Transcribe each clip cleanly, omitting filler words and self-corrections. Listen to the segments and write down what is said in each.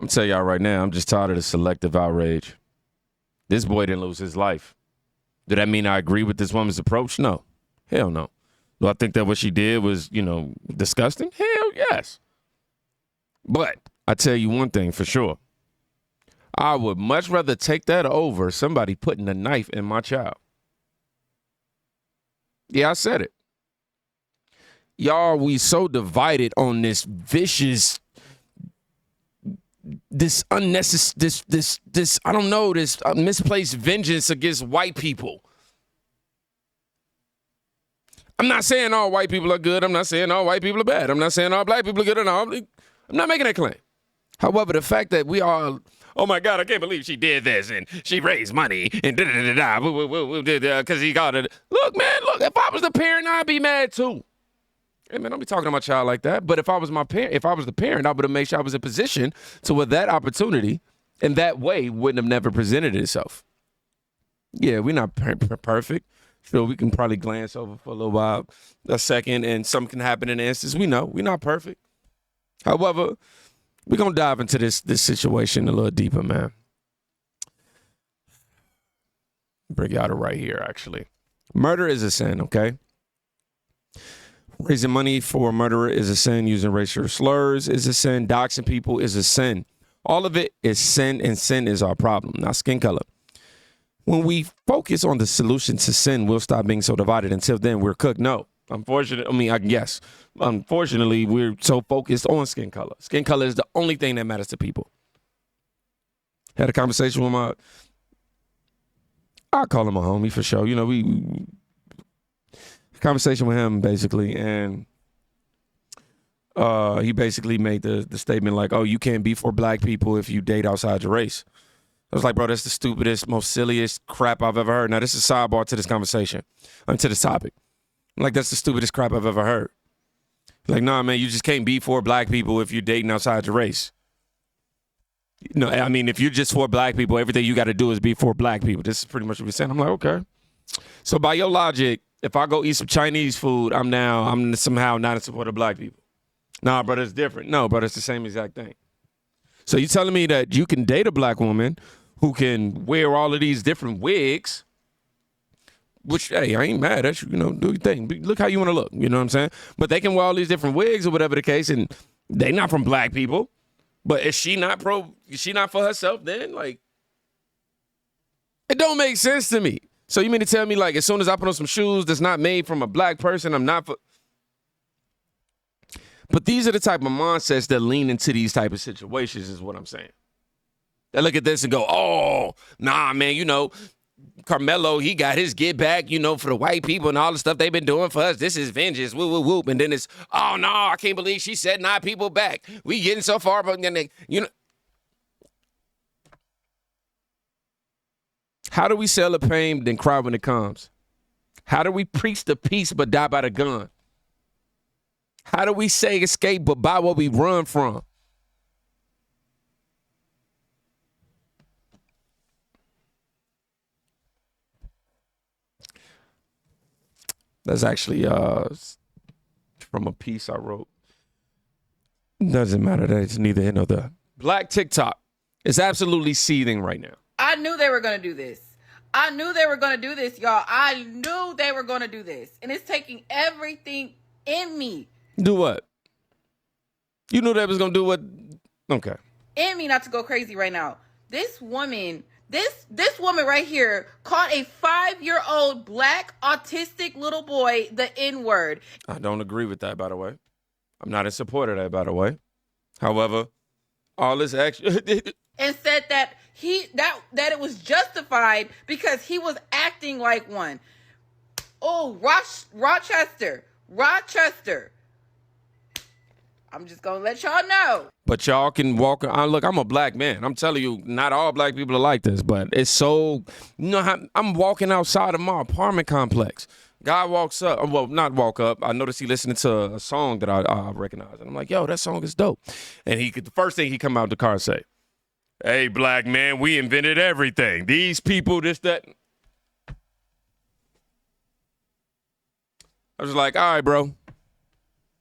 I'm tell y'all right now, I'm just tired of the selective outrage. This boy didn't lose his life. Did that mean I agree with this woman's approach? No. Hell no. Do I think that what she did was, disgusting? Hell yes. But I tell you one thing for sure. I would much rather take that over somebody putting a knife in my child. Yeah, I said it. Y'all, we so divided on this vicious, this unnecessary, this I don't know, this misplaced vengeance against white people. I'm not saying all white people are good. I'm not saying all white people are bad. I'm not saying all black people are good and all. I'm not making that claim. However, the fact that we are, oh my God, I can't believe she did this and she raised money and because he got it. Look, man, if I was the parent, I'd be mad too. Hey, man, don't be talking to my child like that. But if I was the parent, I would have made sure I was in position to where that opportunity in that way wouldn't have never presented itself. Yeah, we're not perfect. Sure, we can probably glance over for a little while, a second, and something can happen in an instance. We know we're not perfect. However, we're going to dive into this situation a little deeper, man. Bring y'all to right here, actually. Murder is a sin, okay? Raising money for a murderer is a sin. Using racial slurs is a sin. Doxing people is a sin. All of it is sin, and sin is our problem, not skin color. When we focus on the solution to sin, we'll stop being so divided. Until then, we're cooked. No. Yes. Unfortunately, we're so focused on skin color. Skin color is the only thing that matters to people. Had a conversation with I'll call him a homie for sure. Conversation with him basically, and he basically made the statement like, oh, you can't be for black people if you date outside your race. I was like, bro, that's the stupidest, most silliest crap I've ever heard. Now, this is a sidebar to this conversation, to this topic. Like, that's the stupidest crap I've ever heard. Like, nah, man, you just can't be for black people if you're dating outside your race. No, I mean, if you're just for black people, everything you got to do is be for black people. This is pretty much what we're saying. I'm like, okay. So by your logic, if I go eat some Chinese food, I'm somehow not in support of black people. Nah, brother, it's different. No, brother, it's the same exact thing. So you telling me that you can date a black woman who can wear all of these different wigs, which, hey, I ain't mad at you, do your thing. Look how you want to look, you know what I'm saying? But they can wear all these different wigs or whatever the case, and they not from black people. But is she not for herself then? Like, it don't make sense to me. So you mean to tell me, like, as soon as I put on some shoes that's not made from a black person, I'm not for... But these are the type of mindsets that lean into these type of situations is what I'm saying. They look at this and go, oh, nah, man, Carmelo, he got his get back, for the white people and all the stuff they've been doing for us. This is vengeance, whoop, whoop, whoop. And then it's, oh, no, I can't believe she set 9 people back. We getting so far, but then how do we sell the pain then cry when it comes? How do we preach the peace but die by the gun? How do we say escape but buy what we run from? That's actually from a piece I wrote. Doesn't matter. That's neither here nor there. Black TikTok is absolutely seething right now. I knew they were going to do this. I knew they were going to do this, y'all. I knew they were going to do this. And it's taking everything in me. Do what? You knew they was going to do what? Okay. In me not to go crazy right now. This woman right here called a 5-year-old black autistic little boy the N-word. I don't agree with that, by the way. I'm not in support of that, by the way. However, all this action... and said that that it was justified because he was acting like one. Oh, Rochester. I'm just going to let y'all know. But y'all can walk. Look, I'm a black man. I'm telling you, not all black people are like this, but it's so, I'm walking outside of my apartment complex. Guy walks up, well, not walk up. I noticed he listening to a song that I recognize. And I'm like, yo, that song is dope. And the first thing he come out the car and say, hey, black man, we invented everything. These people, this, that. I was like, all right, bro.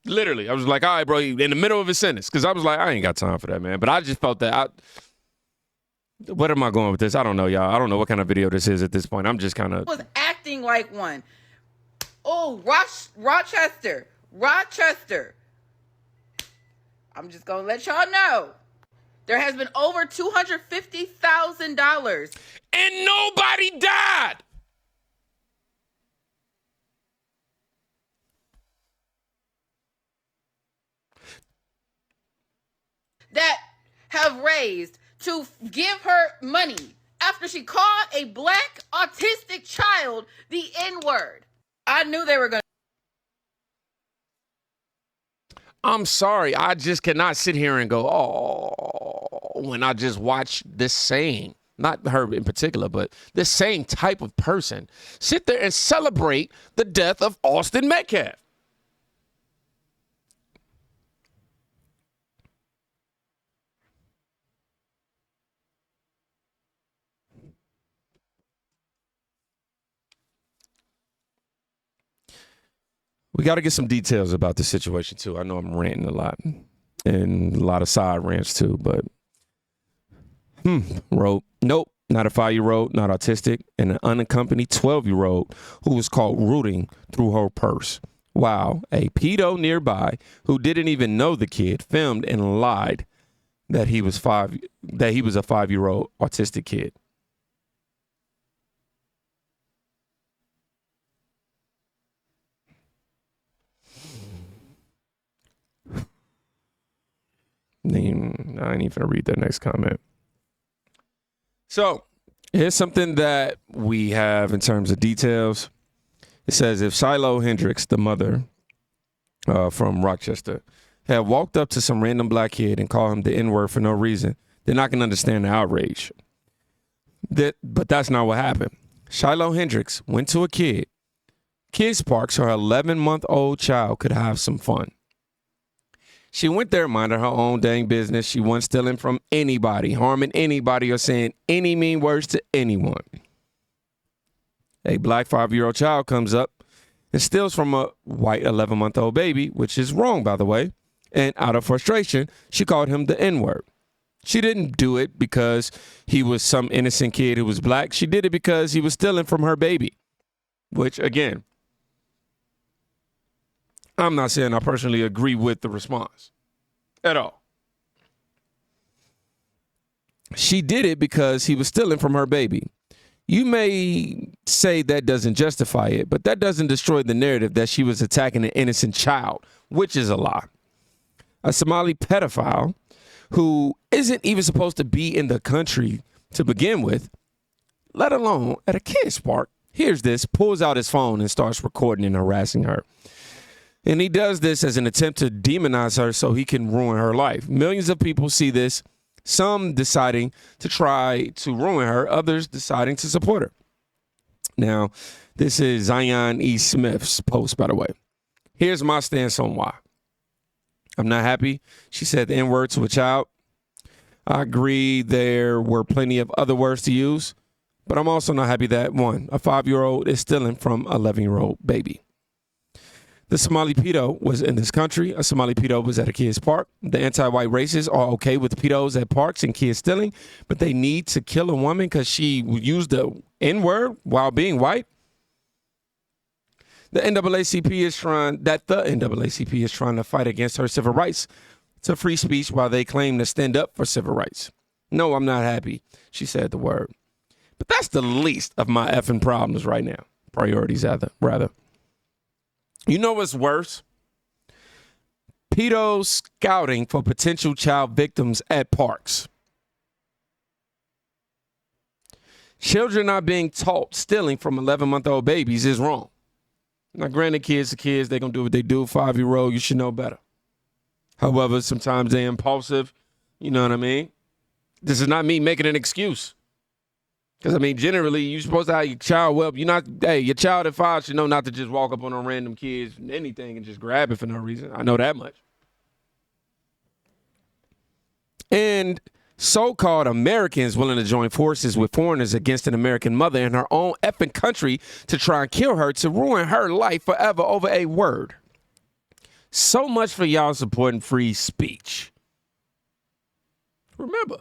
Literally, I was like, all right, bro, in the middle of his sentence, because I was like, I ain't got time for that, man. But I just felt that. What am I going with this? I don't know, y'all. I don't know what kind of video this is at this point. I'm just kind of. Was acting like one. Oh, Rochester. I'm just going to let y'all know. There has been over $250,000. And nobody died. That have raised to give her money after she called a black autistic child the N-word. I knew they were going to. I'm sorry. I just cannot sit here and go, oh, when I just watch this same, not her in particular, but this same type of person sit there and celebrate the death of Austin Metcalf. We got to get some details about the situation, too. I know I'm ranting a lot and a lot of side rants, too, but wrote, nope, not a 5-year-old, not autistic, and an unaccompanied 12-year-old who was caught rooting through her purse. Wow, a pedo nearby who didn't even know the kid filmed and lied that he was a 5-year-old autistic kid. I ain't even gonna read that next comment. So here's something that we have in terms of details. It says if Shiloh Hendricks, the mother from Rochester, had walked up to some random black kid and called him the N-word for no reason, then I can understand the outrage. But that's not what happened. Shiloh Hendricks went to a kids park so her 11-month-old child could have some fun. She went there minding her own dang business. She wasn't stealing from anybody, harming anybody, or saying any mean words to anyone. A black 5-year-old child comes up and steals from a white 11-month-old baby, which is wrong, by the way. And out of frustration, she called him the N-word. She didn't do it because he was some innocent kid who was black. She did it because he was stealing from her baby, which, again, I'm not saying I personally agree with the response at all. She did it because he was stealing from her baby. You may say that doesn't justify it, but that doesn't destroy the narrative that she was attacking an innocent child, which is a lie. A Somali pedophile who isn't even supposed to be in the country to begin with, let alone at a kids park, hears this, pulls out his phone and starts recording and harassing her. And he does this as an attempt to demonize her so he can ruin her life. Millions of people see this, some deciding to try to ruin her, others deciding to support her. Now, this is Zion E. Smith's post, by the way. Here's my stance on why. I'm not happy she said the N-word to a child. I agree there were plenty of other words to use, but I'm also not happy that, one, a 5-year-old is stealing from an 11-year-old baby. The Somali pedo was in this country. A Somali pedo was at a kid's park. The anti-white racists are okay with pedos at parks and kids stealing, but they need to kill a woman because she used the N-word while being white. The NAACP is trying to fight against her civil rights to free speech while they claim to stand up for civil rights. No, I'm not happy, she said the word. But that's the least of my effing problems right now. Priorities, rather. You know what's worse? Pedos scouting for potential child victims at parks. Children not being taught stealing from 11-month-old babies is wrong. Now, granted, kids are kids. They're going to do what they do. 5-year-old, you should know better. However, sometimes they're impulsive. You know what I mean? This is not me making an excuse. Because, I mean, generally, you're supposed to have your child well. Your child at 5 should know not to just walk up on random kids and anything and just grab it for no reason. I know that much. And so-called Americans willing to join forces with foreigners against an American mother in her own effing country to try and kill her, to ruin her life forever over a word. So much for y'all supporting free speech. Remember,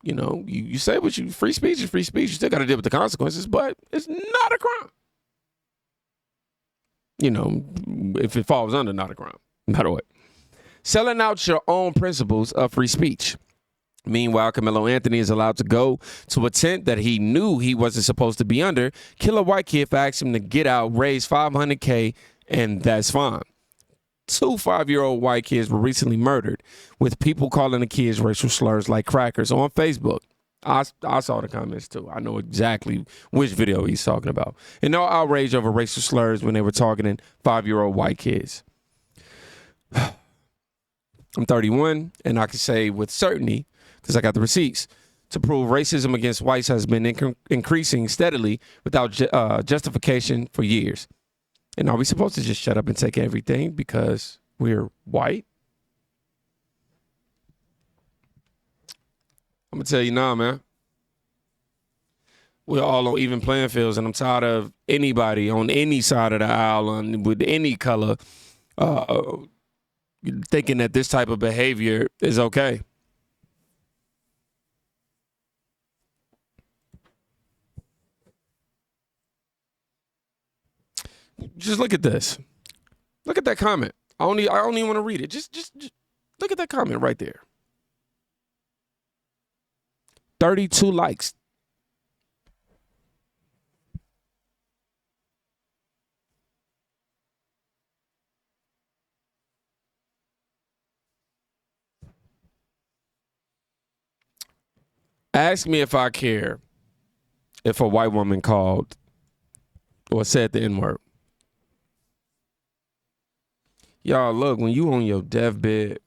you know, you say what you, free speech is free speech. You still got to deal with the consequences, but it's not a crime. You know, if it falls under not a crime. By the way, selling out your own principles of free speech. Meanwhile, Camilo Anthony is allowed to go to a tent that he knew he wasn't supposed to be under, kill a white kid for asking him to get out, raise $500K, and that's fine. 2 5-year-old white kids were recently murdered, with people calling the kids racial slurs like crackers on Facebook. I saw the comments too. I know exactly which video he's talking about. And no outrage over racial slurs when they were targeting 5-year-old white kids. I'm 31, and I can say with certainty, because I got the receipts, to prove racism against whites has been increasing steadily without justification for years. And are we supposed to just shut up and take everything because we're white? I'm going to tell you now, man. We're all on even playing fields, and I'm tired of anybody on any side of the aisle with any color thinking that this type of behavior is okay. Just look at this. Look at that comment. I don't even want to read it. Just look at that comment right there. 32 likes. Ask me if I care if a white woman called or said the N-word. Y'all, look, when you on your deathbed,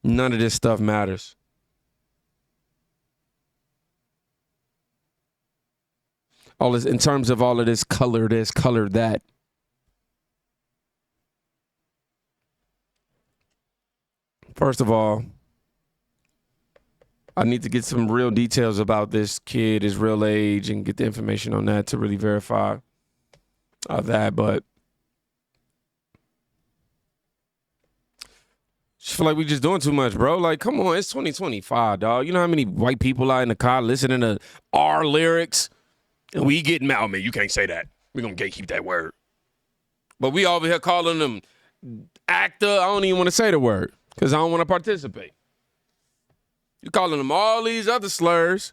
none of this stuff matters. All this, in terms of all of this, color that. First of all, I need to get some real details about this kid, his real age, and get the information on that to really verify that. But I feel like we just doing too much, bro. Like, come on, it's 2025, dog. You know how many white people are in the car listening to our lyrics? And we getting mad, man, you can't say that. We're going to gatekeep that word. But we over here calling them actor. I don't even want to say the word because I don't want to participate. You calling them all these other slurs.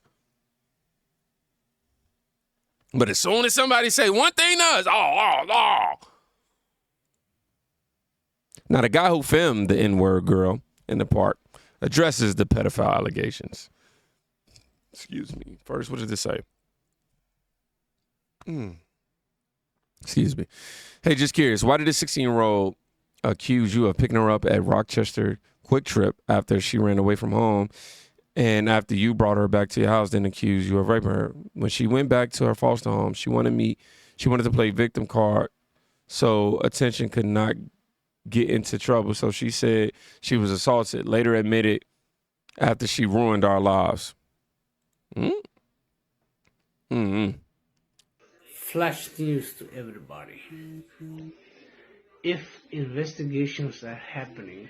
But as soon as somebody say one thing to us, oh. Now, the guy who filmed the N-word girl in the park addresses the pedophile allegations. Excuse me. First, what did this say? Excuse me. Hey, just curious. Why did a 16-year-old accuse you of picking her up at Rochester Quick Trip after she ran away from home? And after you brought her back to your house, then accused you of raping her. When she went back to her foster home, she wanted to play victim card so attention could not get into trouble. So she said she was assaulted, later admitted after she ruined our lives. Flash news to everybody. If investigations are happening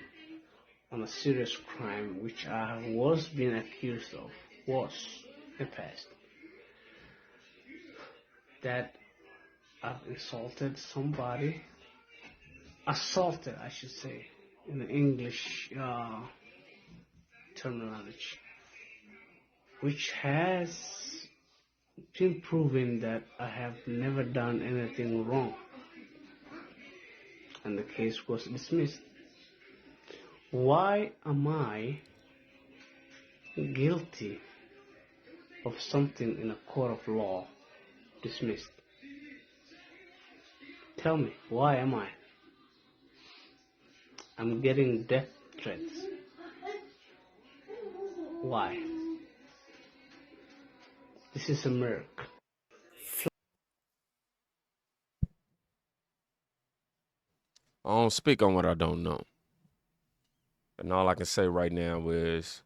on a serious crime which I was being accused of, was in the past, that I've insulted somebody, assaulted I should say, in the English terminology, which has been proven that I have never done anything wrong, and the case was dismissed. Why am I guilty of something in a court of law dismissed? Tell me, why am I? I'm getting death threats. Why? This is a miracle. I don't speak on what I don't know. And all I can say right now is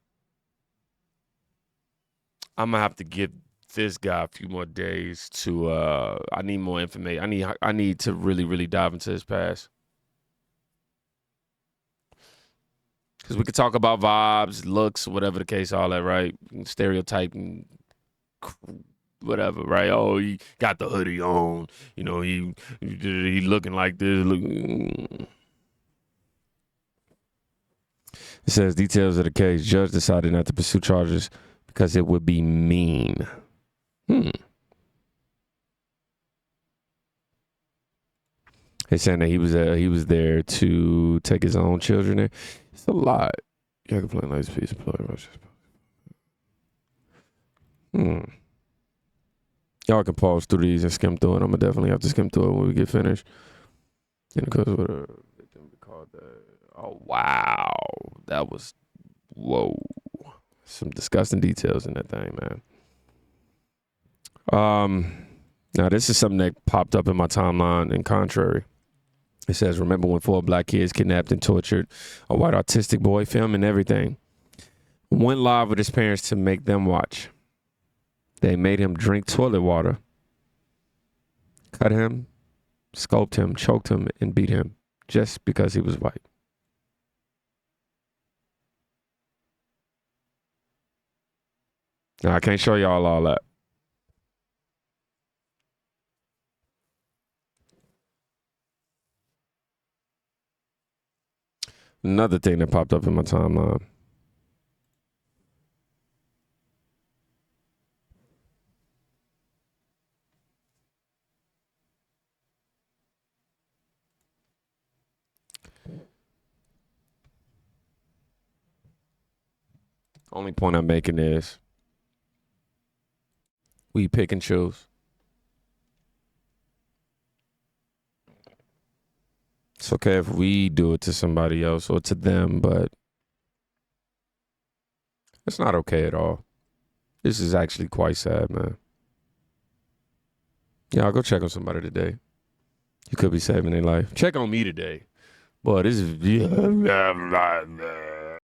I'm going to have to give this guy a few more days to I need more information. I need to really, really dive into his past. Because we could talk about vibes, looks, whatever the case, all that, right? Stereotyping, whatever, right? Oh, he got the hoodie on. You know, he looking like this. It says, details of the case. Judge decided not to pursue charges because it would be mean. It's saying that he was there to take his own children there. It's a lot. Yeah, I can play a nice piece of play. Y'all can pause through these and skim through it. I'm gonna definitely have to skim through it when we get finished. Because what a victim called that. Oh wow, that was whoa. Some disgusting details in that thing, man. Now this is something that popped up in my timeline in contrary. It says, remember when 4 black kids kidnapped and tortured a white autistic boy, filming everything. Went live with his parents to make them watch. They made him drink toilet water, cut him, sculpted him, choked him, and beat him just because he was white. Now, I can't show y'all all that. Another thing that popped up in my timeline. Only point I'm making is we pick and choose. It's okay if we do it to somebody else or to them, but it's not okay at all. This is actually quite sad, man. Yeah, I'll go check on somebody today. You could be saving their life. Check on me today. Boy, this is...